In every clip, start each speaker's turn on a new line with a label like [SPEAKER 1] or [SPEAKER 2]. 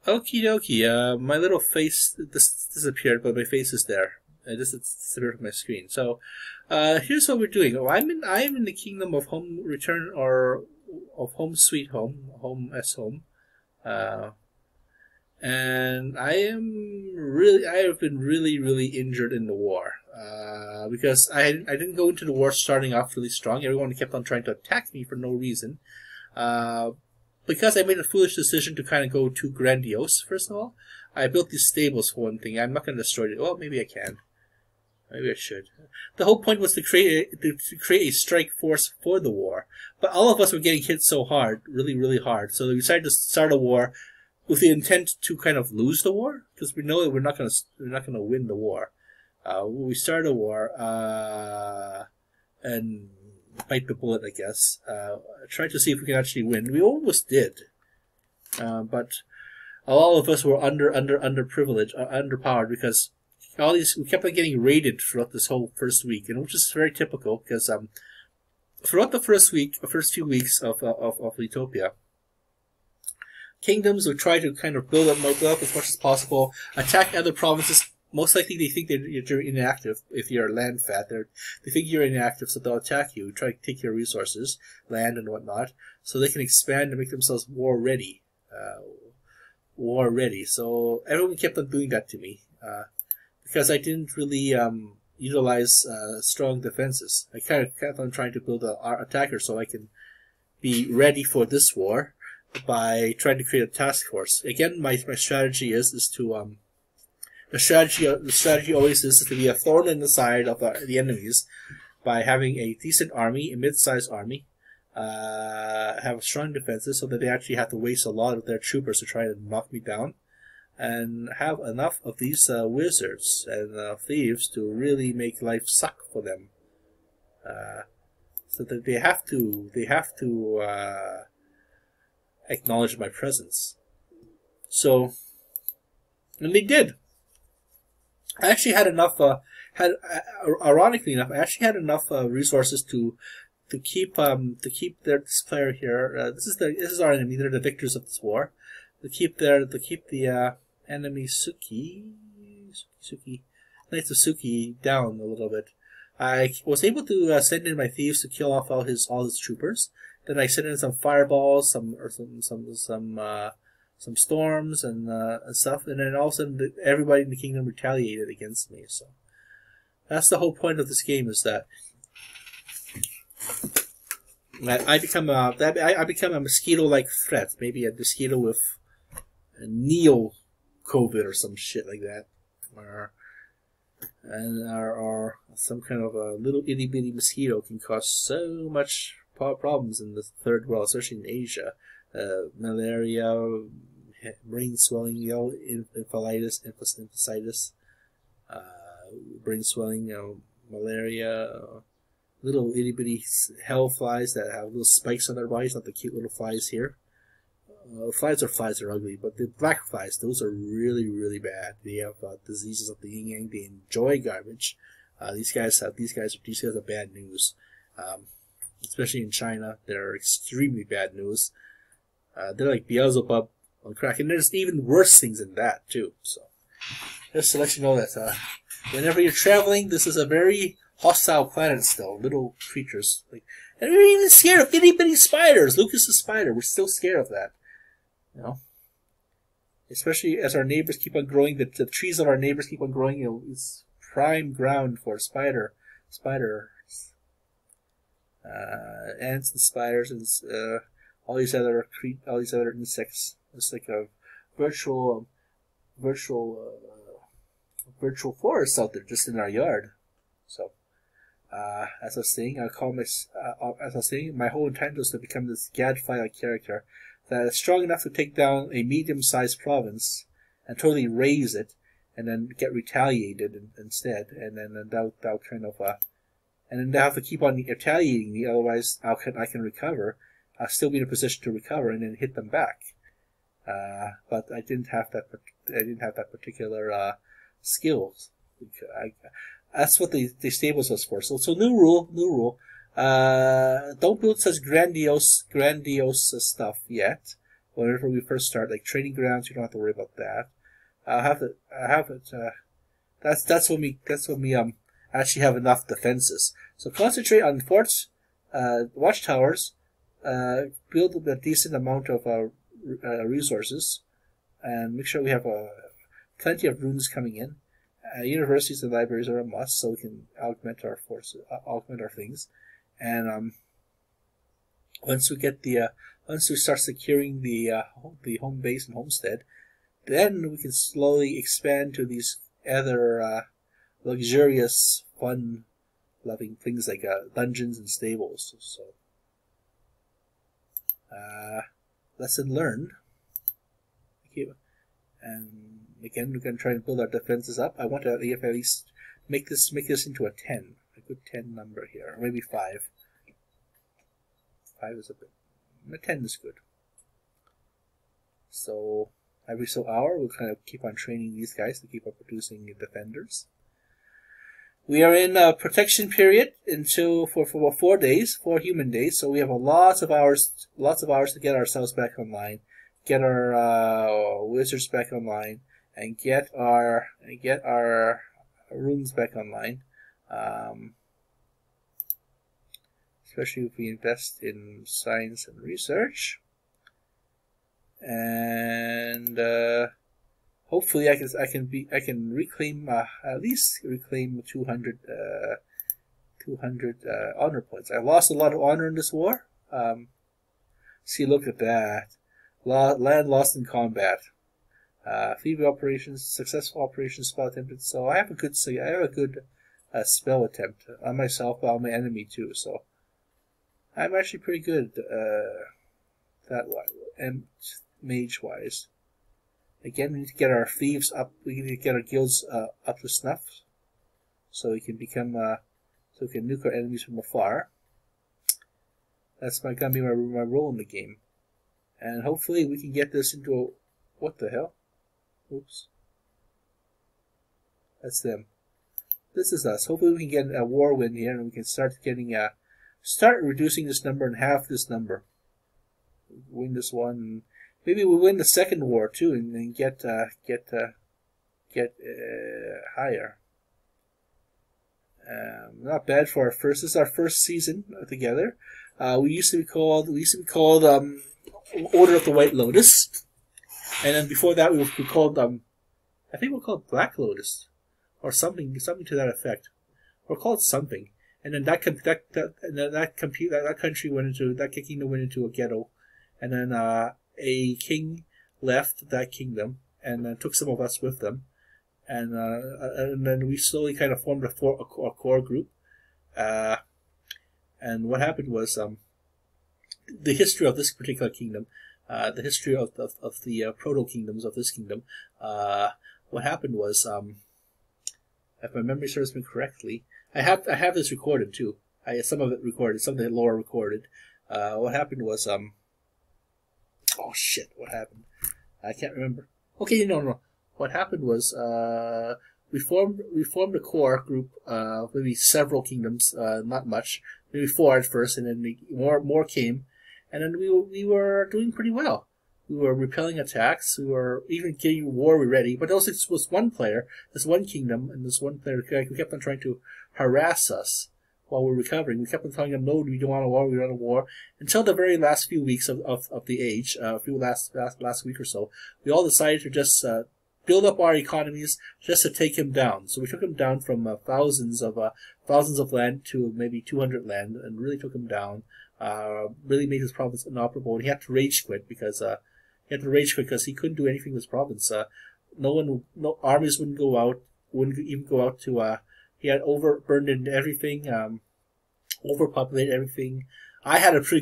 [SPEAKER 1] Okie dokie. My little face disappeared, but my face is there. It just disappeared from my screen. So, here's what we're doing. I am in the kingdom of home return or of home sweet home, home as home. Uh, and I have been really injured in the war. Because I didn't go into the war starting off really strong. Everyone kept on trying to attack me for no reason. Uh, because I made a foolish decision to kind of go too grandiose, first of all. I built these stables for one thing. I'm not going to destroy it. Well, maybe I can. Maybe I should. The whole point was to create a strike force for the war. But all of us were getting hit so hard, really hard. So we decided to start a war with the intent to kind of lose the war, because we know that we're not going to win the war. We started a war, and bite the bullet, I guess. Try to see if we can actually win. We almost did, but all of us were underprivileged, underpowered, because we kept on getting raided throughout this whole first week, and which is very typical because throughout the first few weeks of Utopia, kingdoms would try to kind of build up as much as possible, attack other provinces. Most likely they think that you're inactive if you're land fat. They think you're inactive, so they'll attack you, try to take your resources, land and whatnot, so they can expand and make themselves war ready. So everyone kept on doing that to me, because I didn't really utilize strong defenses. I kind of kept on trying to build an attacker so I can be ready for this war by trying to create a task force. Again, my strategy is to the strategy always is to be a thorn in the side of the enemies by having a decent army, a mid-sized army, have strong defenses so that they actually have to waste a lot of their troopers to try to knock me down, and have enough of these wizards and thieves to really make life suck for them, so that they have to acknowledge my presence. So, and they did. I actually had enough. Ironically enough, I actually had enough resources to keep this player here. This is our enemy. They're the victors of this war. To keep the enemy Knights of Suki down a little bit. I was able to send in my thieves to kill off all his troopers. Then I sent in some fireballs, some storms and stuff, and then all of a sudden everybody in the kingdom retaliated against me. So that's the whole point of this game, is that I become a mosquito-like threat, maybe a mosquito with a neo-COVID or some shit like that, or some kind of a little itty-bitty mosquito can cause so much problems in the third world, especially in Asia. Malaria, brain swelling, encephalitis, brain swelling, malaria, little itty bitty hell flies that have little spikes on their bodies, not the cute little flies here. Flies are ugly, but the black flies, those are really bad. They have diseases of the yin yang. They enjoy garbage. These guys are bad news. Especially in China, they're extremely bad news. They're like Beelzebub on crack, and there's even worse things than that too. So, just to let you know that whenever you're traveling, this is a very hostile planet still. Little creatures, and we're even scared of itty bitty spiders. Lucas's spider, we're still scared of that. You know, especially as our neighbors keep on growing, the trees of our neighbors keep on growing. It's prime ground for spiders. Ants and spiders and all these other insects. It's like a virtual forest out there just in our yard. So, as I was saying, my whole intent was to become this gadfly-like character that is strong enough to take down a medium-sized province and totally raise it, and then get retaliated instead, and then that'll kind of and then they have to keep on retaliating me, otherwise I can recover. I'll still be in a position to recover and then hit them back. But I didn't have that. I didn't have that particular skills. That's what the stables was for. So new rule. Don't build such grandiose stuff yet. whenever we first start, like training grounds. You don't have to worry about that. I have it. That's when we actually have enough defenses. So concentrate on forts, watchtowers, build a decent amount of resources, and make sure we have plenty of runes coming in. Universities and libraries are a must, so we can augment our forces, augment our things. And once we start securing the home base and homestead, then we can slowly expand to these other luxurious, fun-loving things like dungeons and stables. So, lesson learned. Okay. And again, we're going to try and build our defenses up. I want to at least make this into a 10, a good 10 number here, or maybe 5. 5 is a bit. 10 is good. So every hour, we'll kind of keep on training these guys to keep on producing defenders. We are in a protection period for 4 days, 4 human days. So we have lots of hours to get ourselves back online, get our wizards back online, and get our runes back online. Especially if we invest in science and research, and hopefully I can reclaim at least 200 honor points. I lost a lot of honor in this war. See, look at that, land lost in combat. Thieving operations, successful operations, spell attempted. So I have a good spell attempt on myself, but on my enemy too. So I'm actually pretty good that way, and mage-wise. Again, we need to get our thieves up. We need to get our guilds up to snuff, so we can become so we can nuke our enemies from afar. That's gonna be my role in the game, and hopefully we can get this into a, what the hell? Oops, that's them. This is us. Hopefully we can get a war win here, and we can start reducing this number and half this number. Win this one. Maybe we win the second war too, and then get higher. Not bad for our first. This is our first season together. We used to be called Order of the White Lotus, and then before that we were called I think we're called Black Lotus, or something to that effect. We're called something. And then that kingdom went into a ghetto, and then a king left that kingdom and took some of us with them, and then we slowly kind of formed a core group. And what happened was the history of this particular kingdom, the history of the proto kingdoms of this kingdom. What happened was, if my memory serves me correctly. I have this recorded too. Some of it recorded, some of the lore recorded. What happened was oh shit! What happened? I can't remember. Okay, no. What happened was we formed a core group, maybe several kingdoms, not much, maybe 4 at first, and then more came, and then we were doing pretty well. We were repelling attacks. We were even getting war ready. But also, this was one player, this one kingdom, and this one player who kept on trying to harass us while we're recovering. We kept on telling them, no, we don't want a war, we don't want a war. Until the very last few weeks of the age, last week or so, we all decided to just build up our economies just to take him down. So we took him down from thousands of land to maybe 200 land, and really took him down. Really made his province inoperable, and he had to rage quit because he couldn't do anything with his province. No armies wouldn't even go out to. He had overburdened everything, overpopulated everything. I had a few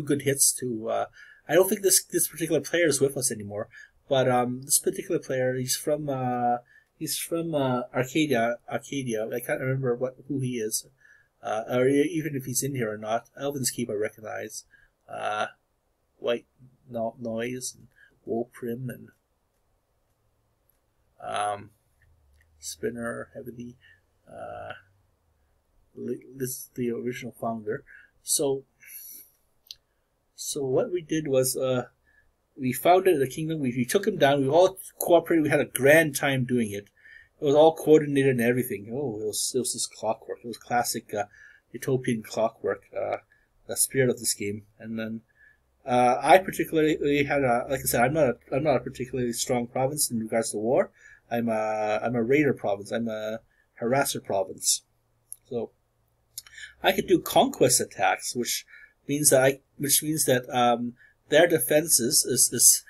[SPEAKER 1] good hits too. I don't think this particular player is with us anymore, but this particular player, he's from Arcadia. I can't remember who he is, or even if he's in here or not. Elven's Keep I recognize. White Noise and Wolprim and Spinner Heavily. This is the original founder. So what we did was we founded the kingdom. We took him down. We all cooperated. We had a grand time doing it. It was all coordinated and everything. Oh, it was this clockwork. It was classic utopian clockwork. The spirit of this game. And then I particularly had like I said, I'm not a particularly strong province in regards to war. I'm a raider province. I'm a harasser province. So I could do conquest attacks, which means that their defenses is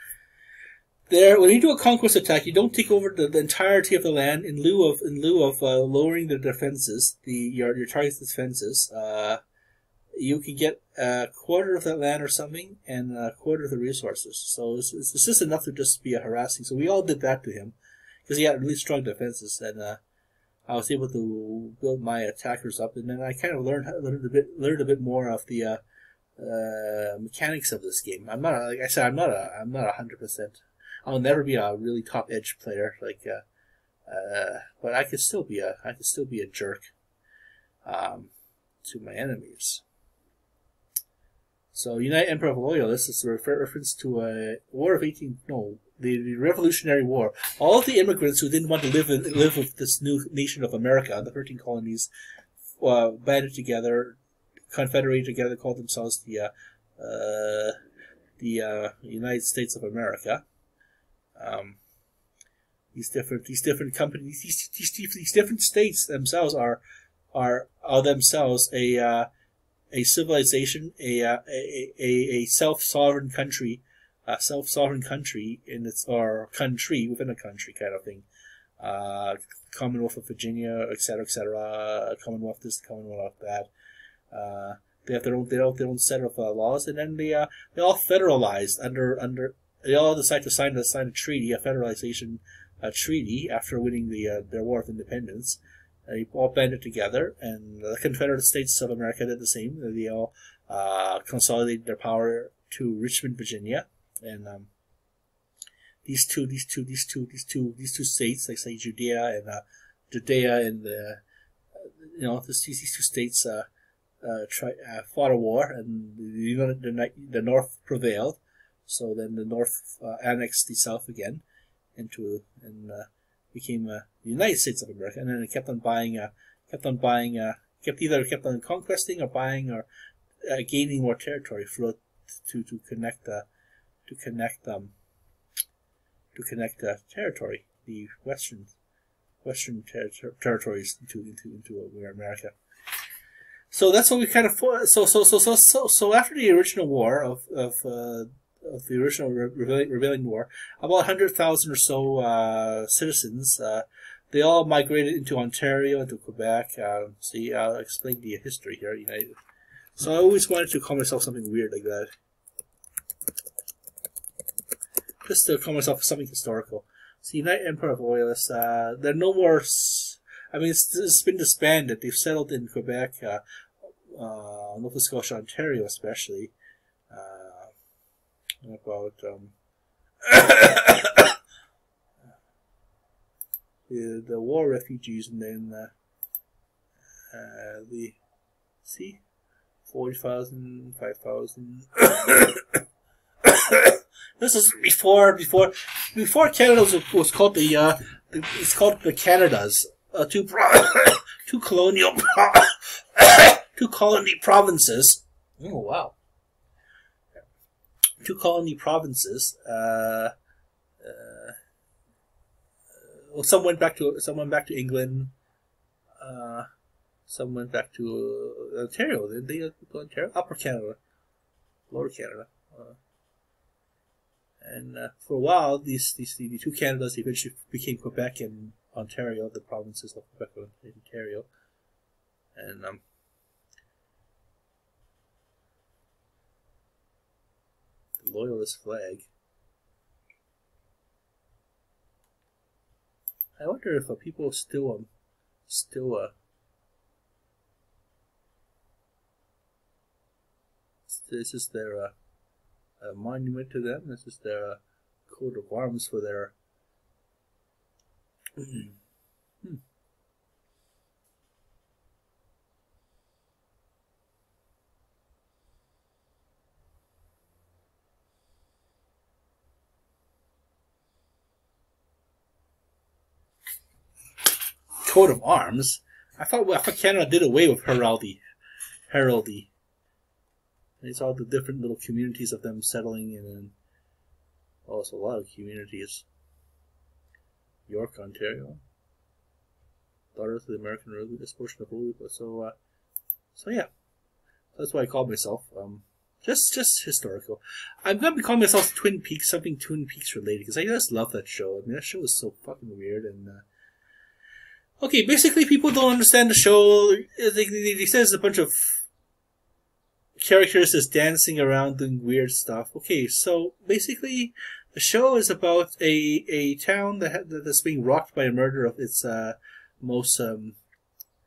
[SPEAKER 1] there. When you do a conquest attack, you don't take over the entirety of the land in lieu of lowering the defenses, your target's defenses. You can get a quarter of that land or something, and a quarter of the resources. So it's just enough to just be a harassing. So we all did that to him because he had really strong defenses, and I was able to build my attackers up, and then I kind of learned a bit more of the mechanics of this game. I'm not, like I said, I'm not 100%. I'll never be a really top edge player, but I could still be a jerk to my enemies. So, United Emperor of Loyalists is a reference to a War of the Revolutionary War. All of the immigrants who didn't want to live with this new nation of America, the 13 colonies, banded together, confederated together, called themselves the United States of America. These different companies, these different states themselves are themselves a civilization, a self-sovereign country, in its, or country within a country kind of thing. Commonwealth of Virginia, etc., Commonwealth this, Commonwealth that. They have their own set of laws, and then they all federalized under. They all decide to sign a treaty, a federalization treaty after winning their War of Independence. They all banded together, and the Confederate States of America did the same. They all consolidated their power to Richmond, Virginia, and these two states, like say Judea and these two states fought a war, and the North prevailed. So then the North annexed the South again became the United States of America, and then it kept on conquesting or buying or gaining more territory to connect territory, the western territories into America. So that's what we kind of so after the original war of the original rebellion war, about 100,000 or so citizens, they all migrated into Ontario, into Quebec. I'll explain the history here. So I always wanted to call myself something weird like that, just to call myself something historical. So United Empire of Loyalists, they're no more. I mean, it's been disbanded. They've settled in Quebec, Nova Scotia, Ontario, especially. About the war refugees, and then 40,000, 5,000. This is before Canada was called it's called the Canadas. Two colony provinces. Oh wow. Two colony provinces. Some went back to England. Some went back to Ontario. Did they go to Ontario? Upper Canada, Lower Canada, and for a while, the two Canadas eventually became Quebec and Ontario, the provinces of Quebec and Ontario, and Loyalist flag. I wonder if people still this is their monument to them. This is their coat of arms for their. coat of arms. I thought Canada did away with heraldry. It's all the different little communities of them settling in, and also a lot of communities. York, Ontario. Daughter of the American Rugby, this portion of Rugby. So yeah, that's what I call myself. Just historical. I'm gonna be calling myself Twin Peaks, something Twin Peaks related, because I just love that show. I mean, that show is so fucking weird. And okay, basically, people don't understand the show. They say there's a bunch of characters just dancing around doing weird stuff. Okay, so basically, the show is about a town that's being rocked by a murder of its most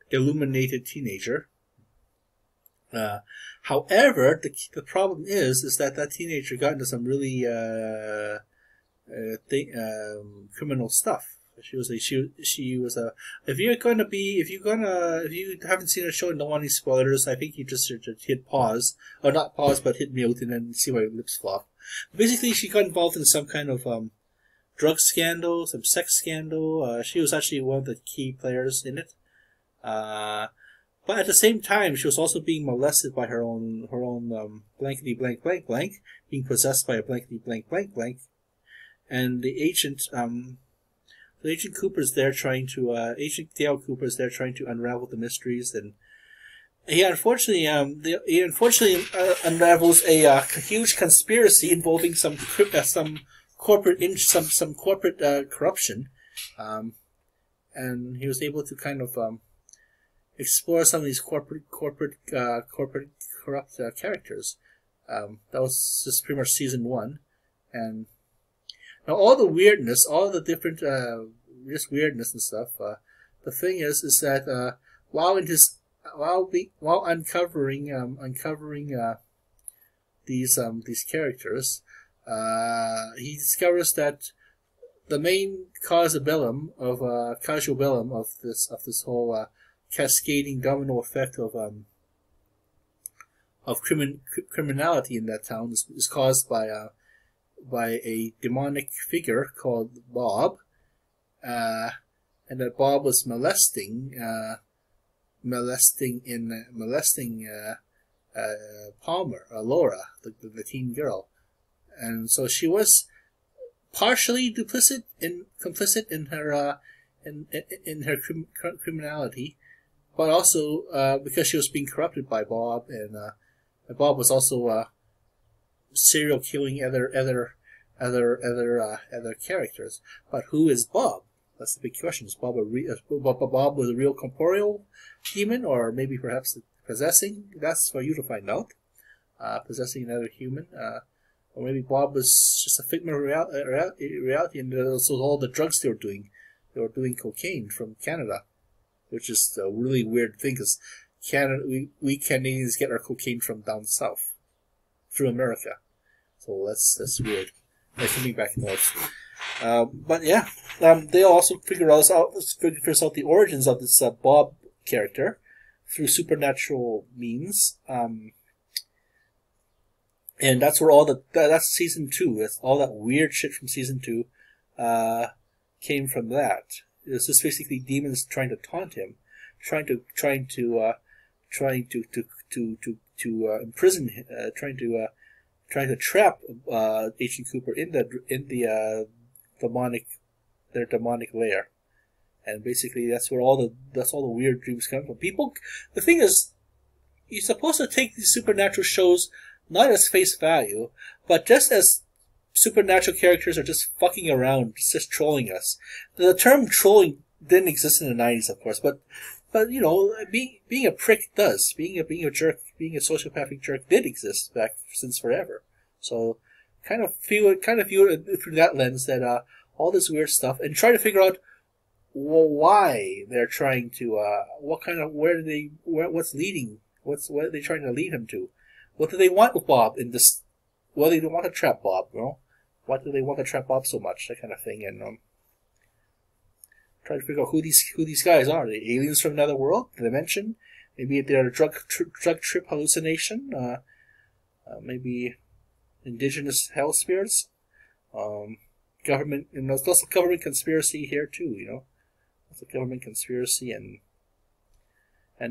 [SPEAKER 1] illuminated teenager. However, the problem is that teenager got into some really criminal stuff. She was if you haven't seen the show and don't want any spoilers, I think you just hit pause, or not pause, but hit mute and then see why your lips flop. Basically, she got involved in some kind of drug scandal, some sex scandal. She was actually one of the key players in it. But at the same time, she was also being molested by her own blankety blank blank blank, being possessed by a blankety blank blank blank, and the agent Agent Cooper's there trying to Agent Dale Cooper's there trying to unravel the mysteries, and he unfortunately unravels a huge conspiracy involving some corporate corruption, and he was able to kind of explore some of these corporate corrupt characters. That was just pretty much season 1, and now all the weirdness, all the different just weirdness and stuff. The thing is that while uncovering these characters, he discovers that the main causa bellum of this whole cascading domino effect of criminality in that town is caused by a demonic figure called Bob, and that Bob was molesting Palmer, Laura, the teen girl, and so she was partially complicit in her criminality, but also because she was being corrupted by Bob, and Bob was also serial killing other characters. But who is Bob? That's the big question. Is Bob Bob was a real corporeal demon, or maybe perhaps possessing? That's for you to find out. Possessing another human, or maybe Bob was just a figment of reality, and also all the drugs they were doing. They were doing cocaine from Canada, which is a really weird thing, because Canada, we Canadians get our cocaine from down south through America. So that's weird. Nice to be back north. But yeah, they also figures out the origins of this Bob character through supernatural means. And that's where that's season 2. That's all that weird shit from season 2 came from that. It's just basically demons trying to taunt him, trying to imprison him, trying to trap Agent Cooper in the demonic lair, and basically that's all the weird dreams come from. The thing is, you're supposed to take these supernatural shows not as face value, but just as supernatural characters are just fucking around, just trolling us. The term trolling didn't exist in the 90s, of course, but you know, being a prick does. Being a jerk, being a sociopathic jerk did exist back since forever. So kind of view it through that lens, that all this weird stuff, and try to figure out why they're trying to what are they trying to lead him to? What do they want with Bob in this? Well, they don't want to trap Bob, you know? Why do they want to trap Bob so much? That kind of thing, and try to figure out who these guys are. Are they aliens from another world, dimension? Maybe they're a drug trip hallucination. Maybe indigenous hell spirits. Government, and there's also government conspiracy here too. You know, It's a government conspiracy, and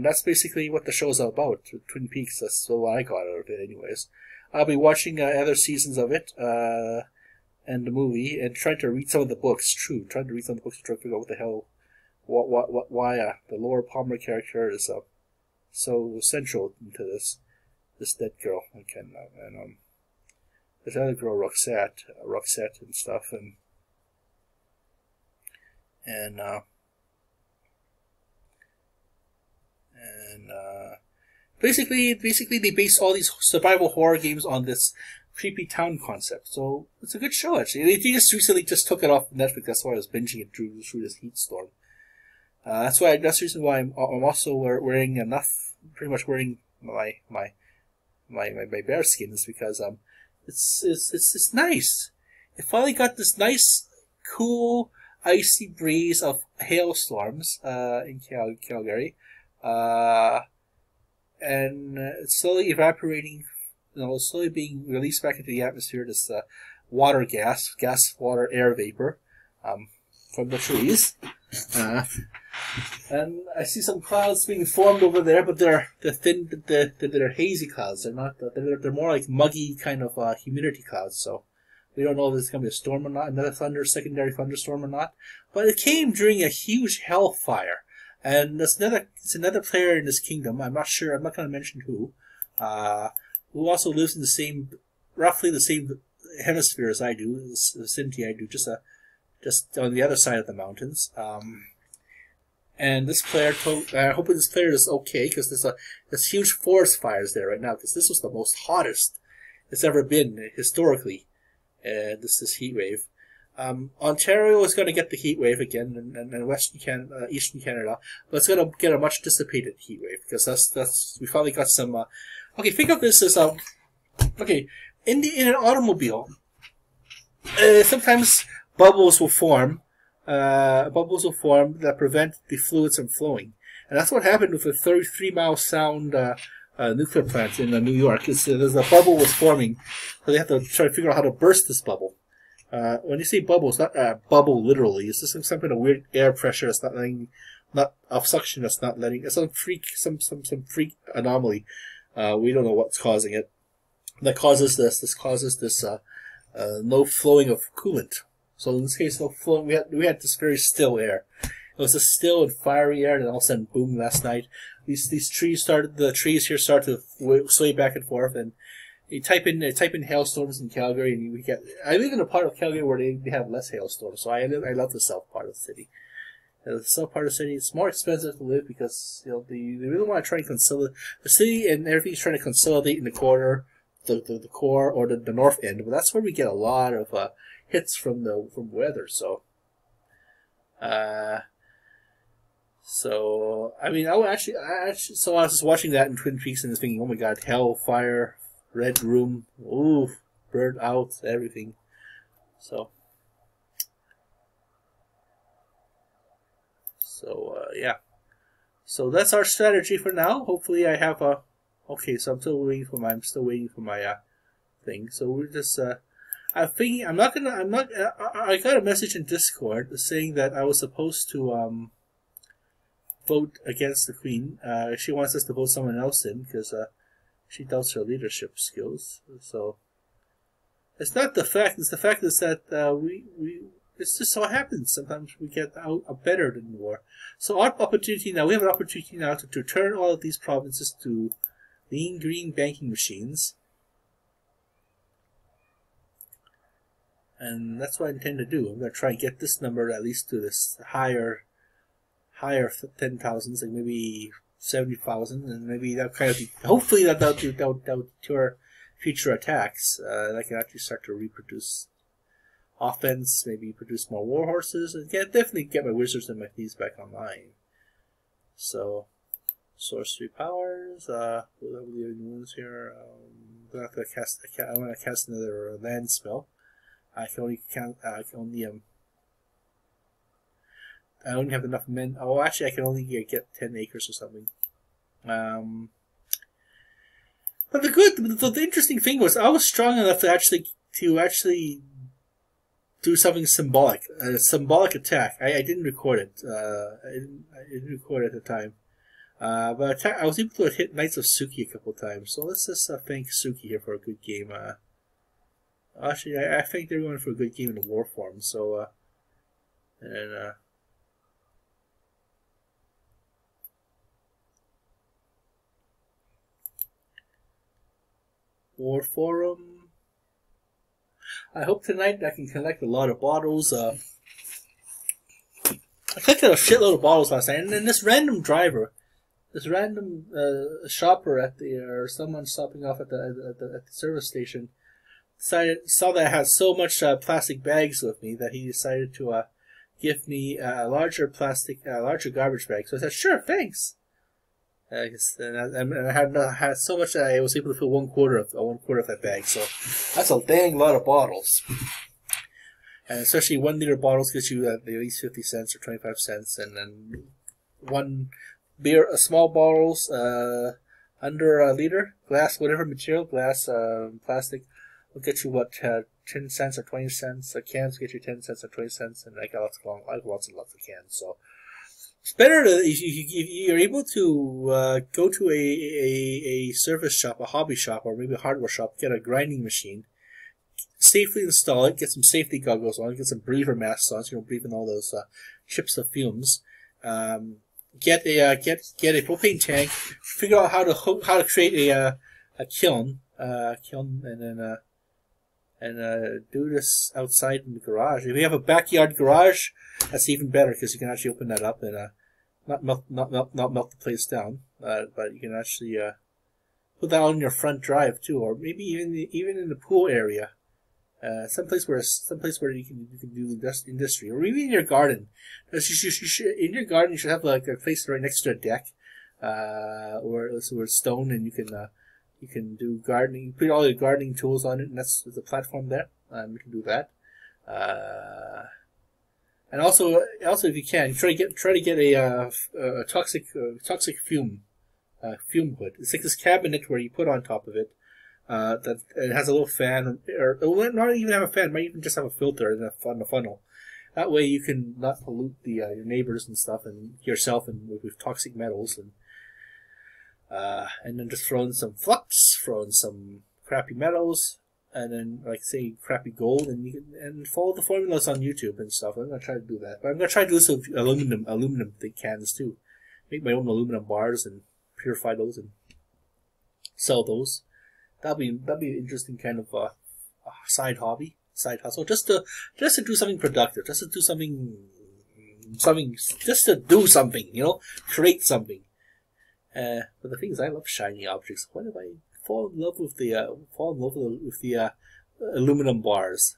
[SPEAKER 1] that's basically what the show's all about. Twin Peaks. That's what I got out of it, anyways. I'll be watching other seasons of it and the movie, and trying to read some of the books. Trying to read some of the books to try to figure out what the hell, why the Laura Palmer character is so central to this dead girl. And this other girl, Roxette and stuff, and basically they base all these survival horror games on this creepy town concept. So it's a good show, actually. They just recently took it off Netflix. That's why I was binging it through this heat storm. That's the reason why I'm also wearing pretty much wearing my bear skin, is because it's nice. It finally got this nice, cool, icy breeze of hailstorms in Calgary. And it's slowly evaporating, slowly being released back into the atmosphere, this water gas, water, air vapor from the trees. And I see some clouds being formed over there, but they're thin, they're hazy clouds. They're not. They're more like muggy kind of humidity clouds. So we don't know if it's going to be a storm or not, another secondary thunderstorm or not. But it came during a huge hellfire. And it's another player in this kingdom. I'm not sure. I'm not going to mention who also lives in roughly the same hemisphere as I do, the vicinity I do, just on the other side of the mountains. And this player I hope this player is okay, because there's huge forest fires there right now, because this was the most hottest it's ever been historically. This heat wave. Ontario is going to get the heat wave again, and Western Canada, Eastern Canada, but it's going to get a much dissipated heat wave, because we finally got some. Okay, think of this as okay, in an automobile, sometimes bubbles will form. That prevent the fluids from flowing, and that's what happened with the 33-mile sound nuclear plant in New York. There's a bubble was forming, so they have to try to figure out how to burst this bubble. When you say bubble, it's not a bubble literally. It's just some kind of weird air pressure that's not of suction that's not letting. It's some freak anomaly. We don't know what's causing it. That causes this. This causes this no flowing of coolant. So in this case, no flowing. We had this very still air. It was a still and fiery air, and then all of a sudden, boom! Last night, the trees here start to sway back and forth, and you type in hailstorms in Calgary, and you get. I live in a part of Calgary where they have less hailstorms, so I love the south part of the city. The south part of the city, it's more expensive to live because they really want to try and consolidate the city, and everything's trying to consolidate in the corner, the core or the north end. But that's where we get a lot of hits from weather. So I mean, I was watching that in Twin Peaks and was thinking, oh my God, hell, fire, red room, ooh, burnt out, everything. So yeah. So that's our strategy for now. Hopefully, I have a. Okay, so I'm still waiting for my thing. So we're just. I'm thinking. I got a message in Discord saying that I was supposed to vote against the Queen. She wants us to vote someone else in because she doubts her leadership skills. So it's not the fact. It's the fact is that we. It's just so happens. Sometimes we get out better than war. So our opportunity now, we have an opportunity now to turn all of these provinces to lean green banking machines. And that's what I intend to do. I'm going to try and get this number at least to this higher 10,000s, like maybe 70,000, and maybe that kind of, hopefully that'll deter future attacks. And I can actually start to reproduce offense, maybe produce more war horses, and definitely get my wizards and my thieves back online. So, sorcery powers. What are the ones here? I'm not gonna cast. I want to cast another land spell. I only have enough men. Oh, actually, I can only get 10 acres or something. But the interesting thing was I was strong enough to actually do something symbolic, a symbolic attack. I didn't record it. I didn't record it at the time. But I was able to hit Knights of Suki a couple times. So let's just thank Suki here for a good game. Actually, I thanked everyone for a good game in the war form. So, war forum. I hope tonight I can collect a lot of bottles. I collected a shitload of bottles last night, and then this random driver, this random shopper at the or someone stopping off at the service station, saw that I had so much plastic bags with me that he decided to give me a larger garbage bag. So I said, "Sure, thanks." And I had so much that I was able to fill one quarter of that bag. So that's a dang lot of bottles. And especially 1 liter bottles gets you at least 50 cents or 25 cents, and then one beer, small bottles under a liter, glass, whatever material, glass, plastic, will get you 10 cents or 20 cents. Cans get you 10 cents or 20 cents, and I got lots and lots of cans. So it's better if you're able to go to a service shop, a hobby shop, or maybe a hardware shop, get a grinding machine, safely install it, get some safety goggles on, get some breather masks on, so you don't breathe in all those chips of fumes. Get a propane tank. Figure out how to create a kiln, and do this outside in the garage. If you have a backyard garage, that's even better because you can actually open that up and not melt the place down. But you can actually put that on your front drive too, or maybe even in the pool area. Someplace where you can do industry, or even in your garden. In your garden, you should have like a place right next to a deck, where it's stone, and you can do gardening. You put all your gardening tools on it, and there's a platform there. You can do that. And also if you can, try to get a toxic fume hood. It's like this cabinet where you put on top of it. That it has a little fan, or it will not even have a fan. It might even just have a filter on the funnel. That way you can not pollute your neighbors and stuff, and yourself, and with toxic metals, and then just throw in some flux, throw in some crappy metals, and then like say crappy gold, and you can follow the formulas on YouTube and stuff. I'm gonna try to do that, but I'm gonna try to do this with aluminum cans too. Make my own aluminum bars and purify those and sell those. That'd be an interesting kind of side hobby, side hustle, just to do something productive, just to do something, create something. But the thing is, I love shiny objects. What if I fall in love with the aluminum bars?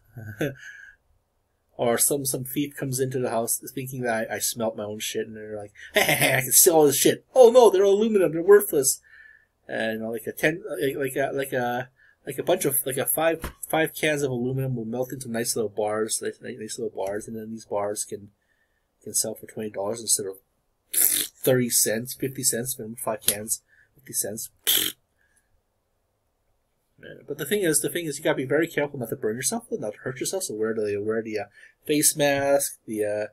[SPEAKER 1] Or some thief comes into the house thinking that I smelt my own shit, and they're like, hey, I can steal all this shit. Oh no, they're aluminum, they're worthless. And like a bunch of five cans of aluminum will melt into nice little bars, and then these bars can sell for $20 instead of 30 cents, 50 cents for 5 cans, 50 cents. But the thing is, you gotta be very careful not to burn yourself, not to hurt yourself. So wear the face mask, the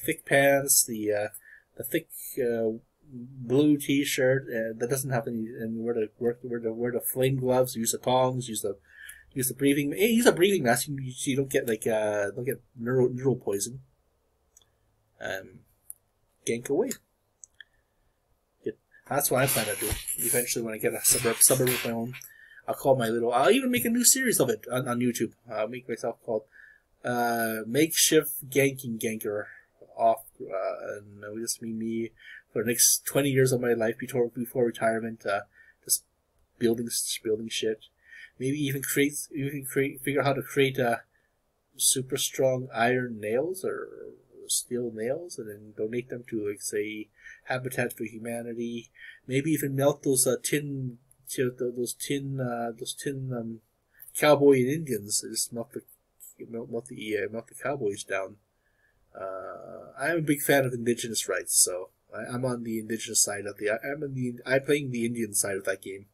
[SPEAKER 1] thick pants, the thick blue T-shirt that doesn't have any, and wear the flame gloves. Use the tongs. Use the breathing mask. So you don't get neural poison. Gank away. That's what I plan to do. Eventually, when I get a suburb of my own, I'll even make a new series of it on YouTube. I'll make myself called Makeshift Ganker Off, and it'll just be me for the next 20 years of my life before retirement, just building shit. Maybe even figure out how to create super strong iron nails or steel nails, and then donate them to, like, say, Habitat for Humanity. Maybe even melt those tin cowboy and Indians. Just melt the cowboys down. I'm a big fan of indigenous rights, so I'm on the indigenous side of I'm playing the Indian side of that game,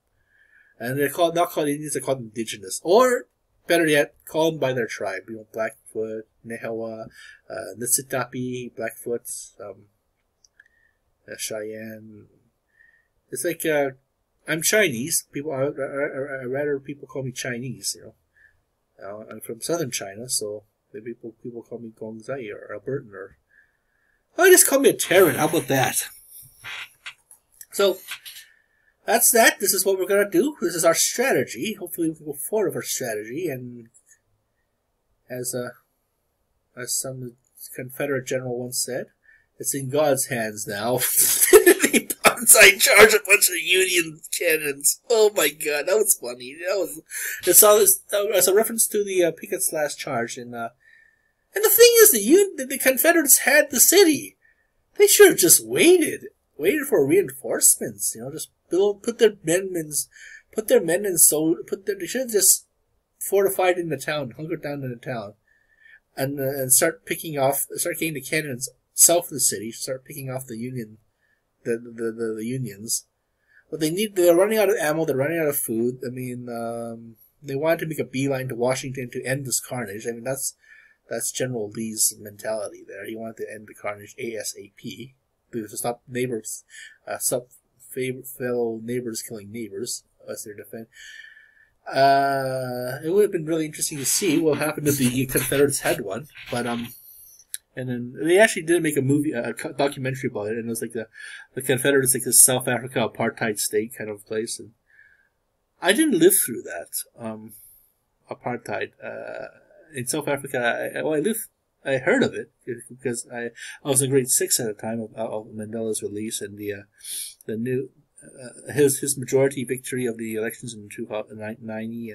[SPEAKER 1] and they're not called Indians, they're called indigenous, or better yet, call them by their tribe. You know, Blackfoot, Nehawa, Nitsitapi, Blackfoot, Cheyenne. It's like I'm Chinese. People, I rather people call me Chinese. You know, I'm from southern China, so maybe people call me Gongzai or Albertan, or just call me a Terran. How about that? So that's that. This is what we're gonna do. This is our strategy. Hopefully, we can go forward with our strategy. And as some Confederate general once said, it's in God's hands now. He bonsai charge a bunch of Union cannons. Oh my God, that was funny. It's all this as a reference to the Pickett's last charge. And the thing is, the Confederates had the city. They should have just waited for reinforcements. You know, just put their men in. They should have just fortified in the town, hunkered down in the town, and start getting the cannons south of the city, start picking off the Unions. But they're running out of ammo, they're running out of food. I mean, they wanted to make a beeline to Washington to end this carnage. I mean, that's General Lee's mentality there. He wanted to end the carnage ASAP. To stop fellow neighbors killing neighbors as their defense. It would have been really interesting to see what happened if the Confederates had one, but and then they actually did make a documentary about it, and it was like the Confederates, like this South Africa apartheid state kind of place, and I didn't live through that apartheid in South Africa. I heard of it because I was in grade 6 at the time of Mandela's release, and the new his majority victory of the elections in 1990,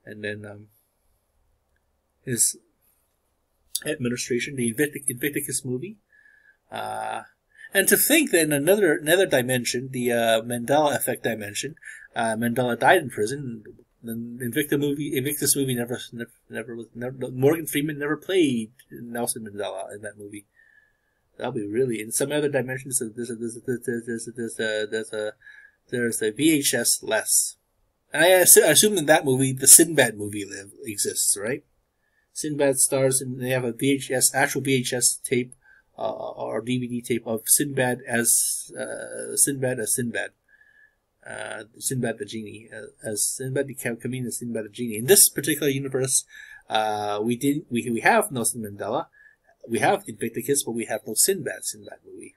[SPEAKER 1] and then his administration, the Invictus movie, and to think that in another dimension, the Mandela effect dimension, Mandela died in prison. The Invictus movie never Morgan Freeman never played Nelson Mandela in that movie. That'll be really, in some other dimensions. There's a VHS less, and I assume in that movie the Sinbad movie exists, right? Sinbad stars, and they have a actual VHS tape or DVD tape of Sinbad as Sinbad. Sinbad the Genie, as Sinbad the Chameleon, as Sinbad the Genie. In this particular universe, we have Nelson Mandela, we have Invictus, but we have no Sinbad movie.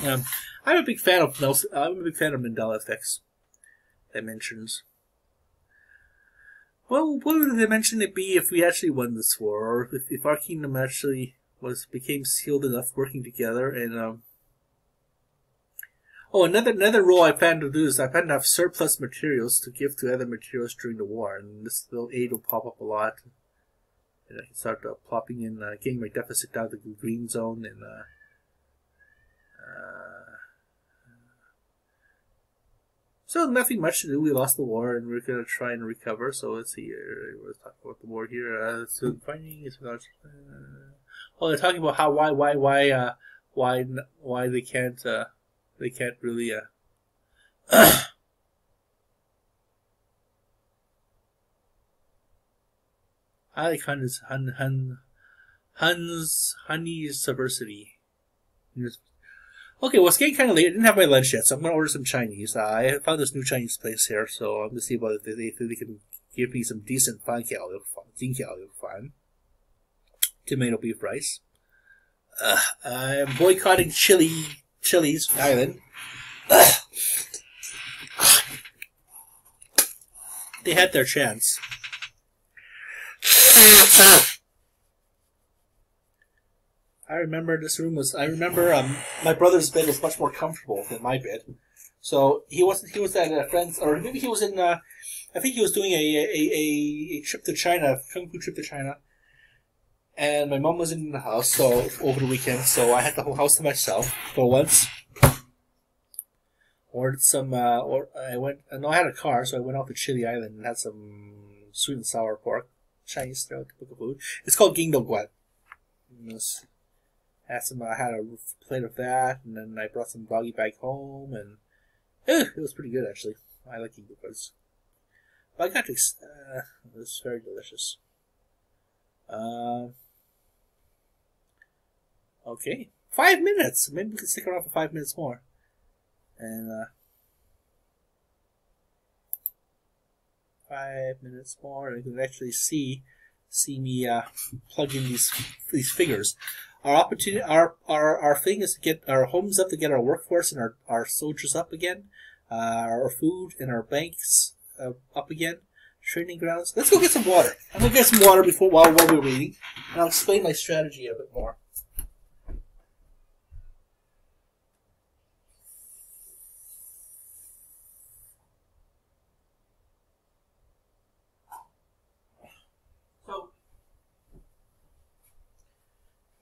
[SPEAKER 1] I'm a big fan of Mandela effects dimensions. Well, what would the dimension it be if we actually won this war, or if our kingdom actually became sealed enough, working together? And another rule I plan to do is I plan to have surplus materials to give to other materials during the war, and this little aid will pop up a lot, and I can start plopping in, getting my deficit down to the green zone, and so nothing much to do. We lost the war, and we're going to try and recover. So let's see. Let's talk about the war here. So finding is not. They're talking about how why they can't really. I like Honey's subversity. Okay, well, it's getting kind of late. I didn't have my lunch yet, so I'm going to order some Chinese. I found this new Chinese place here, so I'm going to see about if they can give me some decent tomato beef rice. I am boycotting Chili's Island. They had their chance. I remember my brother's bed was much more comfortable than my bed. So he was at a friend's, or maybe he was in, I think he was doing a trip to China, Kung Fu trip to China. And my mom was in the house, so over the weekend, so I had the whole house to myself for once. Ordered some, I had a car, so I went out to Chili Island and had some sweet and sour pork, Chinese style typical food. It's called Gingdo Guat. I had a plate of that, and then I brought some doggy bag home, and It was pretty good actually. I like eating cards. But I got to. It's very delicious. Okay, 5 minutes. Maybe we can stick around for 5 minutes more. And 5 minutes more, and you can actually see me plug in these figures. Our opportunity, our thing is to get our homes up, to get our workforce and our soldiers up again, our food and our banks up again, training grounds. Let's go get some water. I'm gonna get some water while we're waiting, and I'll explain my strategy a bit more. So,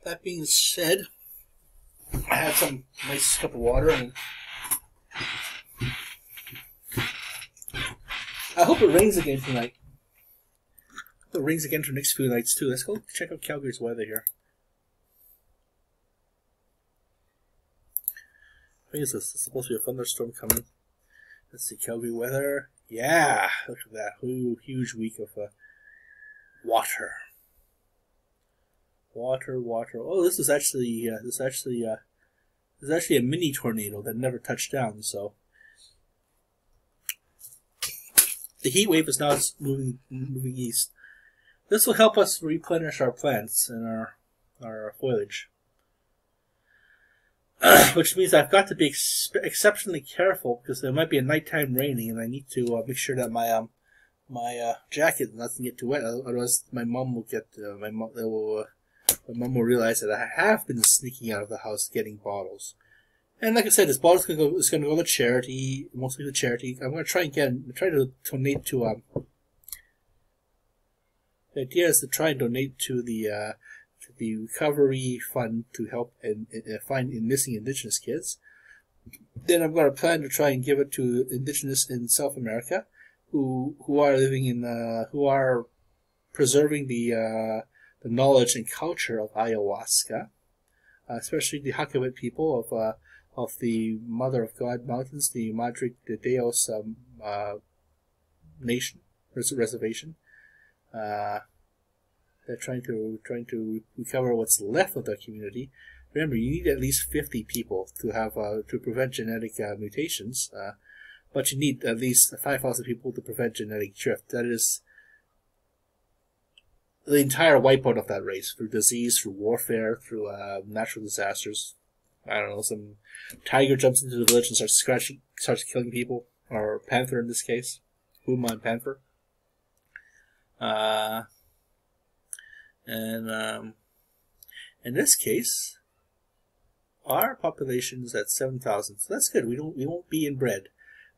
[SPEAKER 1] that being said, I had some nice cup of water, and I hope it rains again tonight. I hope it rains again for the next few nights too. Let's go check out Calgary's weather here. I think it's supposed to be a thunderstorm coming. Let's see, Calgary weather. Yeah, look at that. Ooh, huge week of water. Water. Oh, this is actually a mini tornado that never touched down. So the heat wave is now moving east. This will help us replenish our plants and our foliage, which means I've got to be exceptionally careful because there might be a nighttime raining, and I need to make sure that my jacket doesn't get too wet. Otherwise, my mom will get my mom will realize that I have been sneaking out of the house getting bottles. And like I said, this bottle is going to go to charity, mostly to charity. I'm going to try to donate to. The idea is to try and donate to the recovery fund to help and find missing Indigenous kids. Then I'm going to plan to try and give it to Indigenous in South America, who are living in who are preserving the knowledge and culture of ayahuasca, especially the Hakawit people of the Mother of God Mountains, the Madre de Dios nation reservation. They're trying to recover what's left of the community. Remember, you need at least 50 people to have to prevent genetic mutations, but you need at least 5,000 people to prevent genetic drift. That is the entire wipeout of that race, through disease, through warfare, through natural disasters. I don't know, some tiger jumps into the village and starts killing people, or panther in this case, Puma and panther. And in this case, our population is at 7,000, so that's good. We won't be inbred,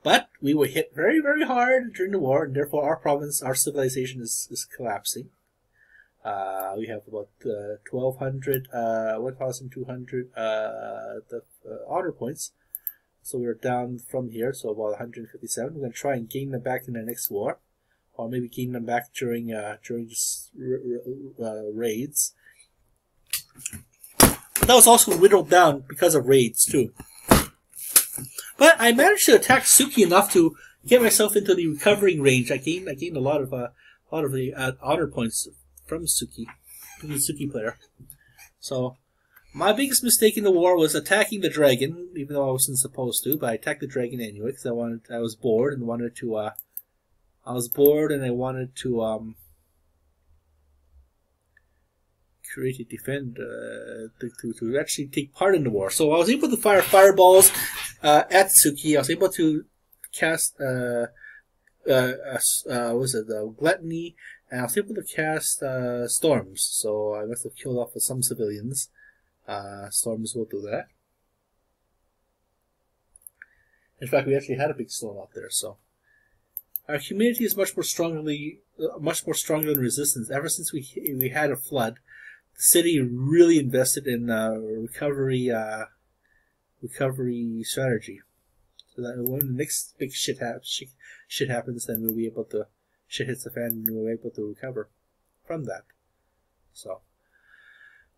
[SPEAKER 1] but we were hit very, very hard during the war, and therefore our province, our civilization is collapsing. We have about 1,200, 1,200 honor points, so we're down from here, so about 157. We're going to try and gain them back in the next war, or maybe gain them back during just raids. But that was also whittled down because of raids too. But I managed to attack Suki enough to get myself into the recovering range. I gained a lot of the honor points from Suki, the Suki player. So my biggest mistake in the war was attacking the dragon, even though I wasn't supposed to. But I attacked the dragon anyway because I was bored and wanted to. I wanted to create a defend to actually take part in the war. So I was able to fire fireballs at Suki. I was able to cast gluttony, and I was able to cast storms. So I must have killed off some civilians. Storms will do that. In fact, we actually had a big storm out there. So our community is much more stronger than resistance. Ever since we had a flood, the city really invested in recovery strategy. So that when the next big shit happens, then we'll be able to shit hits the fan, and we'll be able to recover from that. So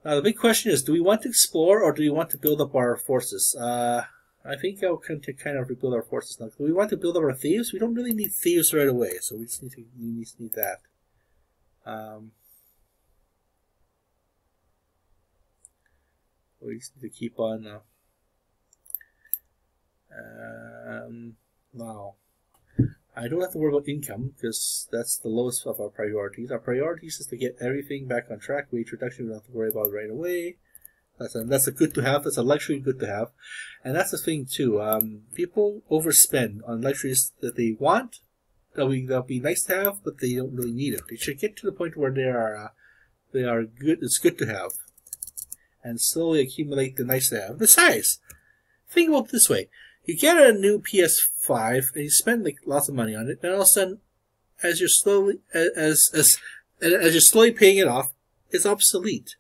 [SPEAKER 1] the big question is: do we want to explore, or do we want to build up our forces? I think I'll kind of rebuild our forces now. We want to build up our thieves. We don't really need thieves right away, so we just need that. We just need to keep on. Now, I don't have to worry about income because that's the lowest of our priorities. Our priorities is to get everything back on track. Wage reduction we don't have to worry about right away. That's a good to have. That's a luxury good to have, and that's the thing too. People overspend on luxuries that they want. That'll be nice to have, but they don't really need it. They should get to the point where they are good. It's good to have, and slowly accumulate the nice to have. Besides, think about it this way: you get a new PS5 and you spend like lots of money on it, and all of a sudden, as you're slowly paying it off, it's obsolete.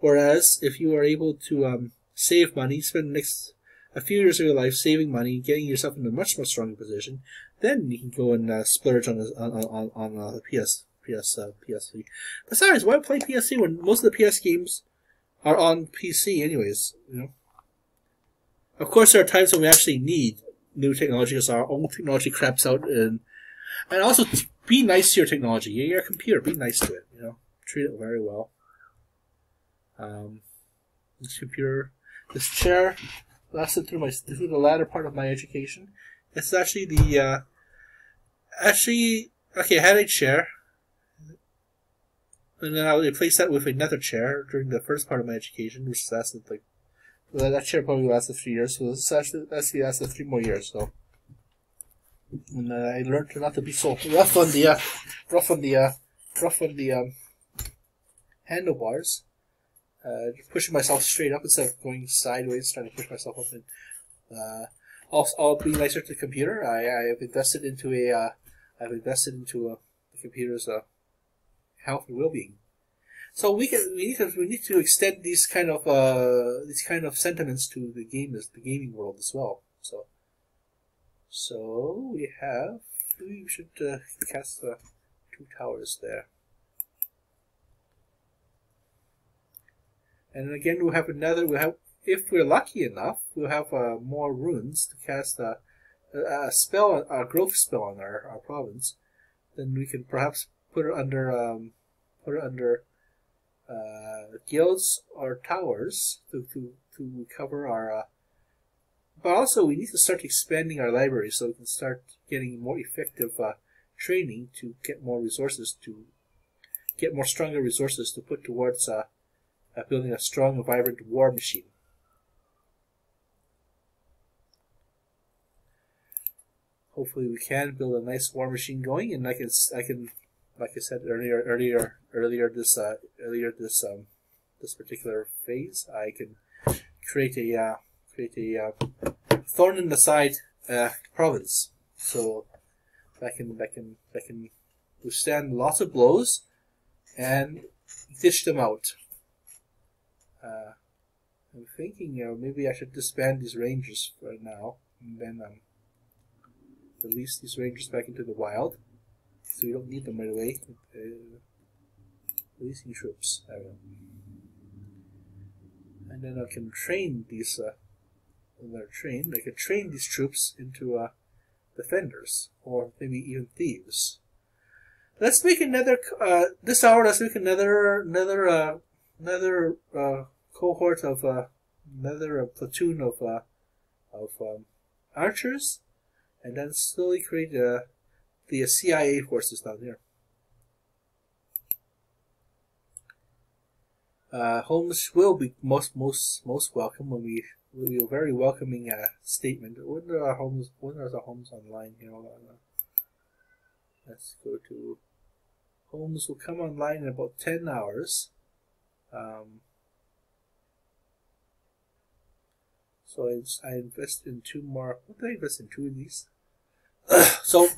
[SPEAKER 1] Whereas if you are able to save money, spend the next a few years of your life saving money, getting yourself into a much more stronger position, then you can go and splurge on the PS3. Besides, why play PS3 when most of the PS games are on PC anyways? You know. Of course, there are times when we actually need new technology because our old technology craps out, and also be nice to your technology. Your computer, be nice to it. You know, treat it very well. This computer, this chair, lasted through the latter part of my education. It's actually okay. I had a chair, and then I replaced that with another chair during the first part of my education, which lasted that chair probably lasted 3 years. So this actually lasted 3 more years. So, and I learned not to be so rough on the handlebars. Just pushing myself straight up instead of going sideways, trying to push myself up. And I'll be nicer to the computer. I've invested into the computer's health and well-being. So we need to extend these kind of sentiments to the gaming world as well. So we should cast 2 towers there. And again, if we're lucky enough, we'll have more runes to cast a growth spell on our province. Then we can perhaps put it under guilds or towers to cover our. But also, we need to start expanding our library so we can start getting more effective training to get more resources stronger resources to put towards building a strong and vibrant war machine. Hopefully, we can build a nice war machine going, and I can, like I said earlier this particular phase, I can create a thorn in the side province, so that can withstand lots of blows and dish them out. I'm thinking maybe I should disband these rangers for now, and then release these rangers back into the wild, so we don't need them right away. Releasing troops. There we go. And then I can train these. When they're trained, I can train these troops into defenders, or maybe even thieves. Let's make another. This hour, let's make another cohort of another platoon of archers, and then slowly create the CIA forces down here. Homes will be most welcome when we a very welcoming statement. When are our homes online here? Let's go to homes. Will come online in about 10 hours. So I invest in 2 more. What did I invest in? 2 of these. So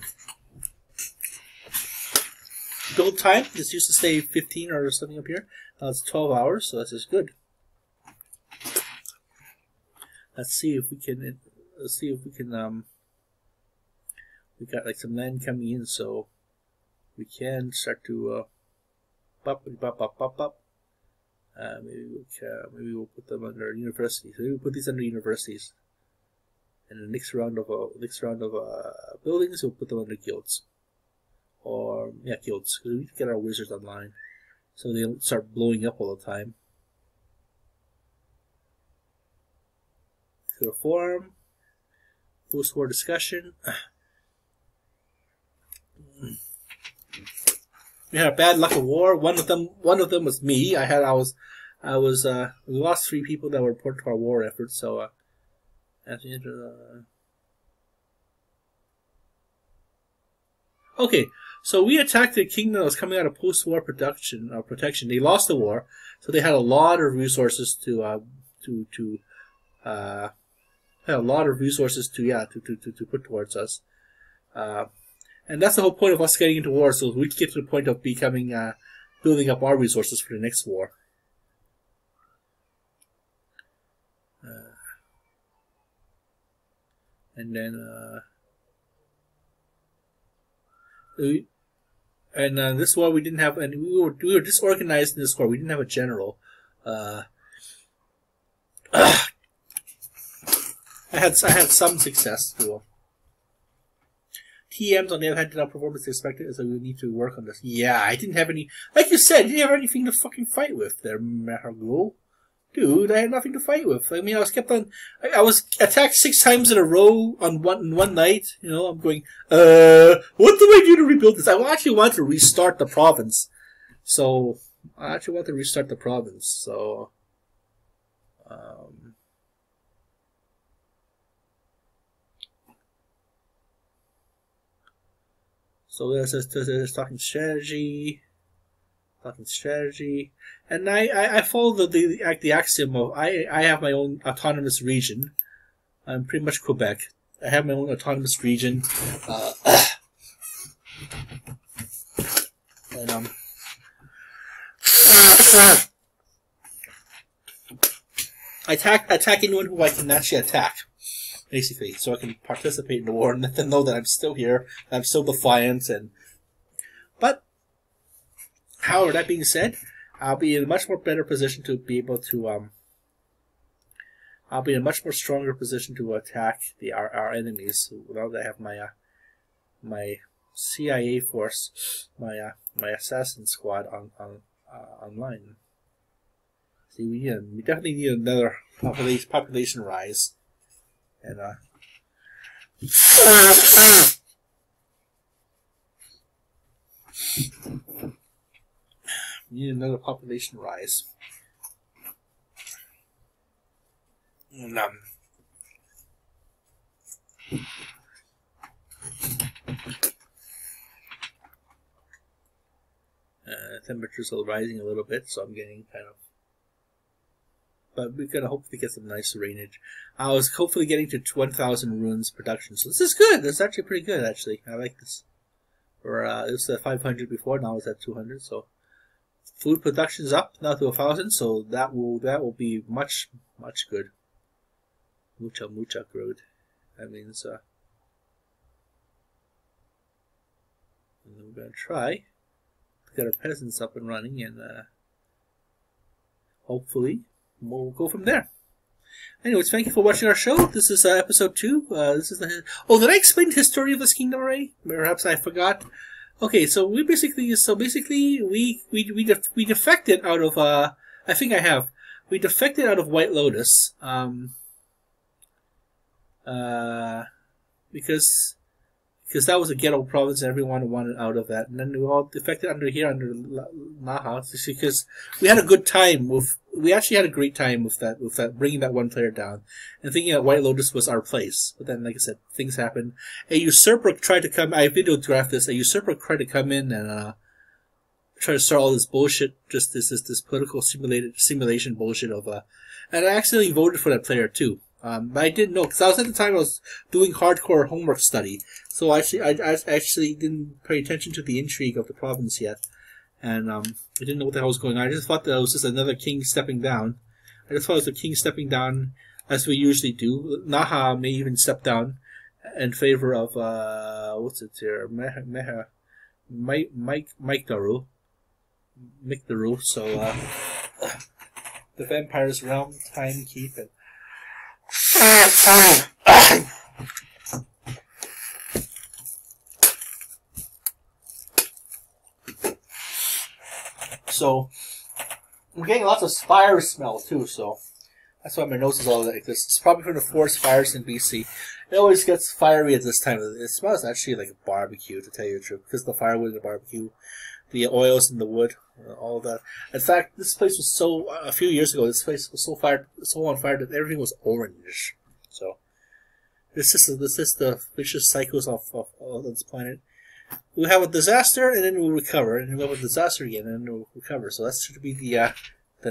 [SPEAKER 1] build time. This used to say 15 or something up here. Now it's 12 hours, so that's just good. Let's see if we can. We got like some land coming in, so we can start to maybe we'll put them under universities. Maybe we'll put these under universities. and the next round of buildings, we'll put them under guilds, or guilds, because we need to get our wizards online, so they don't start blowing up all the time. To reform, post-war discussion. We had a bad luck of war. One of them was me. We lost 3 people that were important to our war effort. So, at the end of the... Okay, so we attacked the kingdom that was coming out of post-war protection. They lost the war, so they had a lot of resources to put towards us. And that's the whole point of us getting into war, so we get to the point of becoming, building up our resources for the next war. And then, this war we didn't have, and we were disorganized in this war. We didn't have a general. I had some success too. TMs on the other hand did not perform as expected, so we need to work on this. Yeah, I didn't have any, like you said, I didn't have anything to fucking fight with there, Mahargul. Dude, I had nothing to fight with. I mean, I was attacked 6 times in a row on one night. You know, I'm going, what do I do to rebuild this? I actually want to restart the province. So, So there's talking strategy, and I follow the axiom of I have my own autonomous region. I'm pretty much Quebec. I have my own autonomous region, and I attack anyone who I can actually attack. Basically, so I can participate in the war and let them know that I'm still here, I'm still defiant, but, however, that being said, I'll be in a much more better position to be able to, I'll be in a much more stronger position to attack our enemies, now that I have my CIA force, my assassin squad online. See, we definitely need another population rise. And we need another population rise. And temperatures are rising a little bit, so I'm getting kind of. But we're going to hopefully get some nice rainage. I was hopefully getting to 1,000 runes production. So this is good. This is actually pretty good, actually. I like this. It was at 500 before, now it's at 200. So food production is up now to 1,000. So that will be much good. Mucha good. That means and we're going to try to get our peasants up and running, and hopefully we'll go from there. Anyways, thank you for watching our show. This is episode 2. This is the. Oh, did I explain the history of this kingdom already? Perhaps I forgot. Okay, so we basically defected out of. I think I have. We defected out of White Lotus. Because that was a ghetto province and everyone wanted out of that. And then we all defected under here, under Naha, because we had a good time we actually had a great time with that, bringing that one player down, and thinking that White Lotus was our place. But then, like I said, things happened. A usurper tried to come, I videographed this, a usurper tried to come in and, try to start all this bullshit, just this political simulation bullshit of, and I accidentally voted for that player too. But I didn't know, because I was at the time I was doing hardcore homework study, so I actually didn't pay attention to the intrigue of the province yet, and I didn't know what the hell was going on. I just thought that it was just another king stepping down. I just thought it was a king stepping down, as we usually do. Naha may even step down in favor of what's it here, Mikdaru. So the Vampire's Realm, Time Keep, and So I'm getting lots of fire smell too. So that's why my nose is all like this. It's probably from the forest fires in BC. It always gets fiery at this time. It smells actually like a barbecue, to tell you the truth, because the firewood in the barbecue, the oils in the wood, all that. In fact, this place was so, a few years ago, this place was so on fire that everything was orange. So, this is the vicious cycles of this planet. We have a disaster, and then we'll recover, and then we'll have a disaster again, and then we'll recover. So that should be the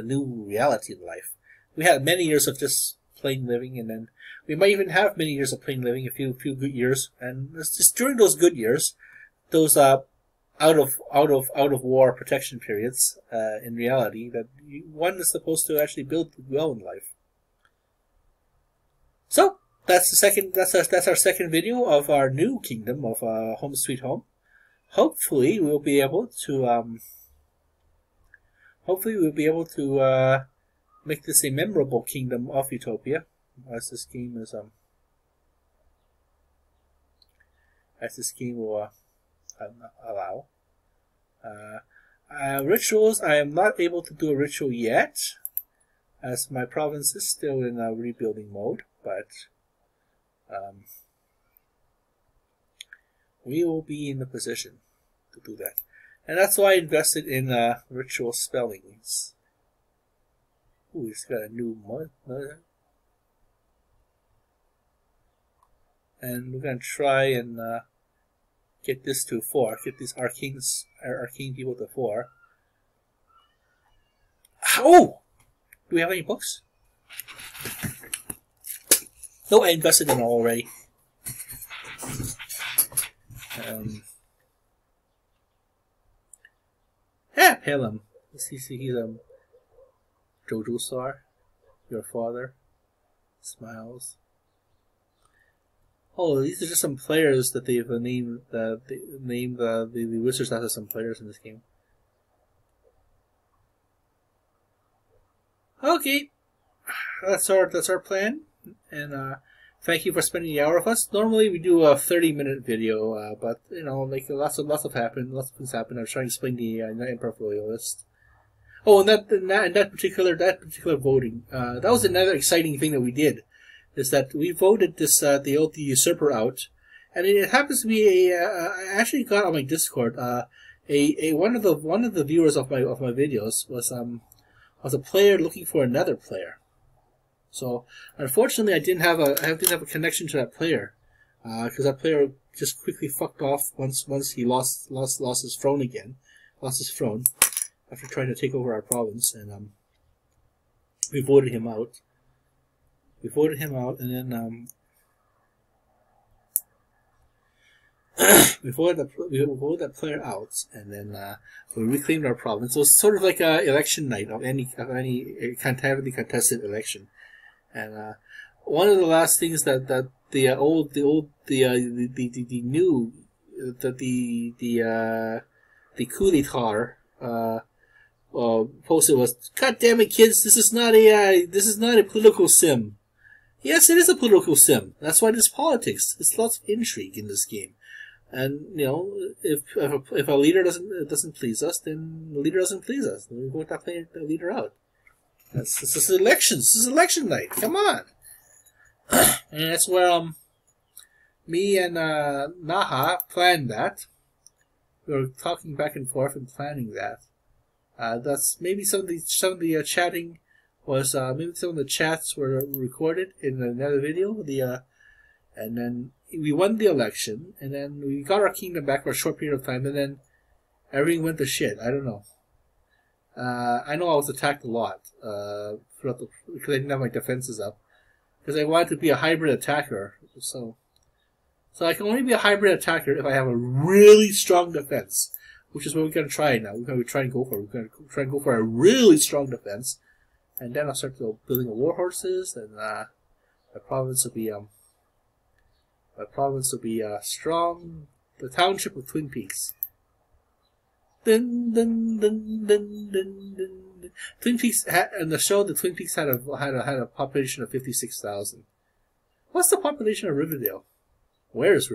[SPEAKER 1] new reality in life. We had many years of just plain living, and then we might even have many years of plain living, a few good years, and it's just during those good years, those out of war protection periods, in reality, that one is supposed to actually build well in life. So that's our second video of our new kingdom of Home Sweet Home. Hopefully we'll be able to make this a memorable kingdom of Utopia, as this game is will allow. Rituals, I am not able to do a ritual yet, as my province is still in rebuilding mode, but we will be in the position to do that. And that's why I invested in ritual spellings. Ooh, he's got a new mod. And we're going to try and get this to 4. Get these arcane people to 4. Oh! Do we have any books? No, I invested in them already. Yeah, Pelham. He's Jojo Sar, your father, smiles. Oh, these are just some players that they've named. The Wizards have some players in this game. Okay, that's our plan, and thank you for spending the hour with us. Normally we do a 30-minute video, but you know, like lots of things happen. I was trying to explain the Emperor of Loyalists. Oh, and that particular voting, that was another exciting thing that we did, is that we voted this the usurper out, and it happens to be I actually got on my Discord one of the viewers of my videos was a player looking for another player. So unfortunately, I didn't have a connection to that player, because that player just quickly fucked off once he lost his throne again, after trying to take over our province, and we voted him out. And then we voted that player out, and then we reclaimed our province. So it was sort of like an election night of any heavily contested election. And one of the last things that the coup d'etat posted was, "God damn it, kids! This is not a political sim." Yes, it is a political sim. That's why there's politics. There's lots of intrigue in this game, and you know, if a leader doesn't please us, then the leader doesn't please us. Then we vote that leader out. This is elections. This is election night. Come on. And that's where me and Naha planned that. We were talking back and forth and planning that. That's maybe some of the chatting was maybe some of the chats were recorded in another video. And then we won the election, and then we got our kingdom back for a short period of time, and then everything went to shit. I don't know. I know I was attacked a lot because I didn't have my defenses up, because I wanted to be a hybrid attacker. So I can only be a hybrid attacker if I have a really strong defense, which is what we're going to try now. We're going to try and go for a really strong defense, and then I'll start building war horses, and my province will be strong. The township of Twin Peaks. Dun, dun, dun, dun, dun, dun. Twin Peaks in the show. The Twin Peaks had a population of 56,000. What's the population of Riverdale? Where is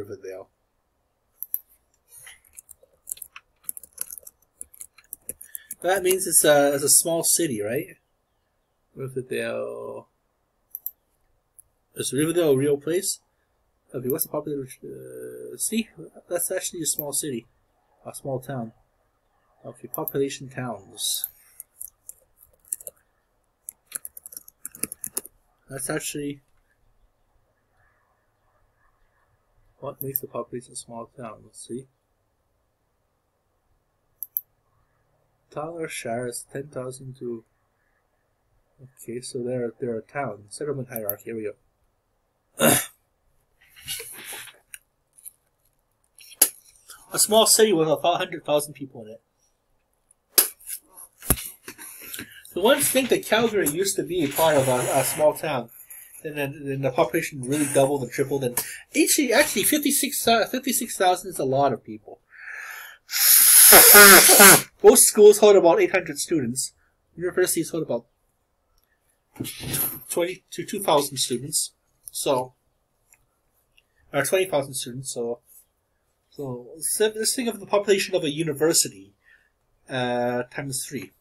[SPEAKER 1] That means it's a small city, right? Riverdale. Is Riverdale a real place? Okay, what's the population? See, that's actually a small city, a small town. Okay, population towns. That's actually what makes the population a small town. Let's see. Tyler Shire is 10,000 to. Okay, so they're a town. Settlement hierarchy. Here we go. A small city with 100,000 people in it. The ones think that Calgary used to be part of a small town, and then the population really doubled and tripled. And actually 56,000 is a lot of people. Most schools hold about 800 students. Universities hold about 20 to 2,000 students. So, or 20,000 students. So let's think of the population of a university times 3.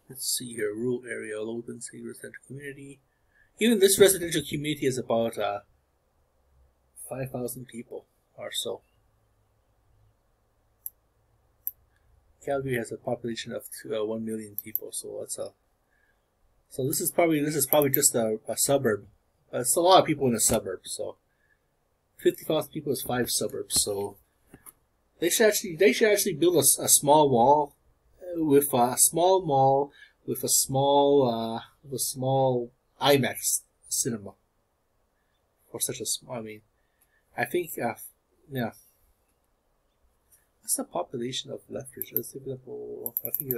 [SPEAKER 1] Let's see here, rural area, low density residential community. Even this residential community is about 5,000 people or so. Calgary has a population of 1 million people, so that's a. So this is probably just a suburb. It's a lot of people in a suburb. So 50,000 people is 5 suburbs. So they should actually build a small wall with a small mall with a small IMAX cinema for such a small. I mean, I think yeah. What's the population of lefters? Let's see, I think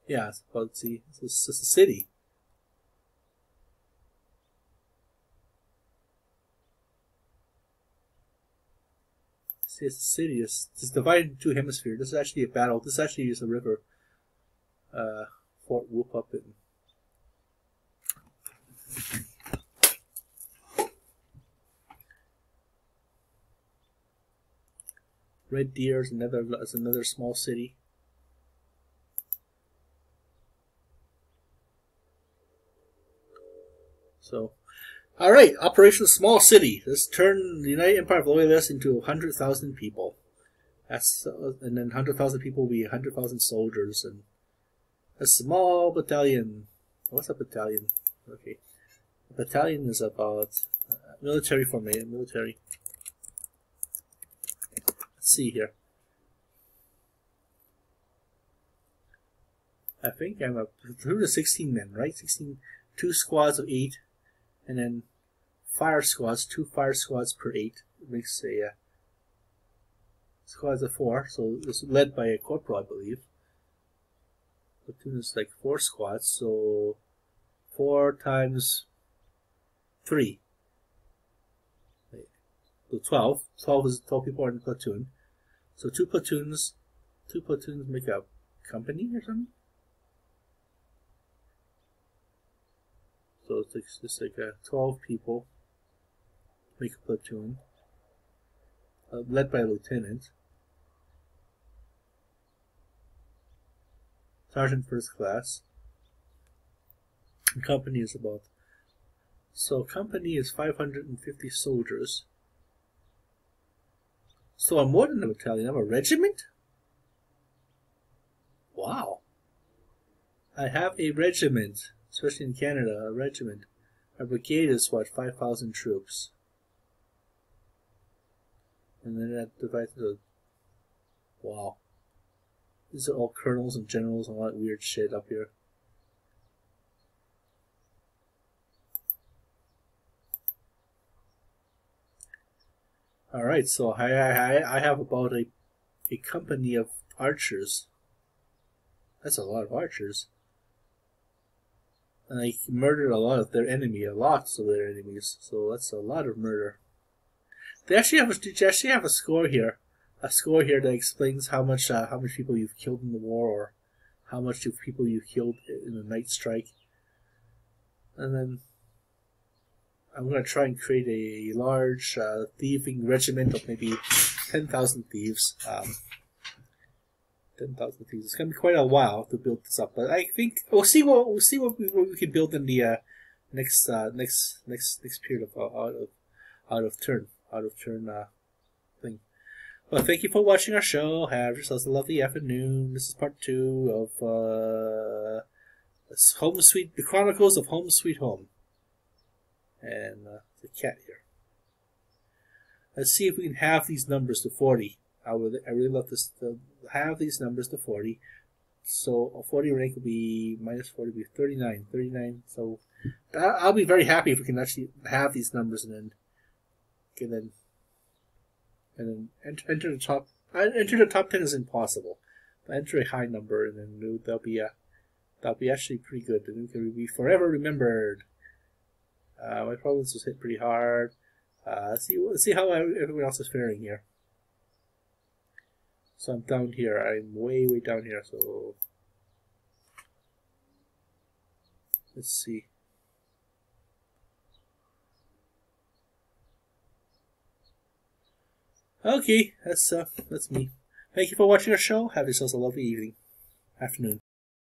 [SPEAKER 1] yeah, it's about, see, it's a city. See, it's a city. It's divided into 2 hemispheres. This is actually a battle. This actually is a river. Fort Whoopupin. Red Deer is another small city. So, all right, Operation Small City. Let's turn the United Empire of Loyalists into 100,000 people. That's and then 100,000 people will be 100,000 soldiers and a small battalion. What's a battalion? Okay, a battalion is about military formation. Military. Let's see here. I think I'm a platoon of 16 men, right? 16, 2 squads of 8, and then fire squads, 2 fire squads per 8. It makes a squads of 4. So it's led by a corporal, I believe. Platoon is like 4 squads, so 4 times 3. So 12. 12 people are in the platoon. So 2 platoons make a company or something. So it's just like 12 people make a platoon, led by a lieutenant, sergeant first class. And company is about. So company is 550 soldiers. So I'm more than a battalion. I'm a regiment? Wow. I have a regiment, especially in Canada, a regiment. A brigade is what, 5,000 troops. And then that divides into. Wow. These are all colonels and generals and all that weird shit up here. Alright, so I have about a company of archers. That's a lot of archers. And I murdered a lot of their enemies, so that's a lot of murder. They actually have a score here, that explains how much people you've killed in the war, or how much people you've killed in a night strike. And then I'm going to try and create a large thieving regiment of maybe 10,000 thieves. 10,000 thieves. It's going to be quite a while to build this up, but I think we'll see what we can build in the next period of out of turn thing. Well, thank you for watching our show. Have yourselves a lovely afternoon. This is part 2 of The Chronicles of Home Sweet Home. And the cat here. Let's see if we can have these numbers to 40. I really love this to have these numbers to 40. So a 40 rank would be minus 40 would be 39. 39. So I'll be very happy if we can actually have these numbers and then enter the top. Enter the top 10 is impossible. But enter a high number, and then that'll be actually pretty good. And we can be forever remembered. My province was hit pretty hard. Let's see how everyone else is faring here. So I'm down here. I'm way down here. So let's see. Okay, that's me. Thank you for watching our show. Have yourselves a lovely evening, afternoon.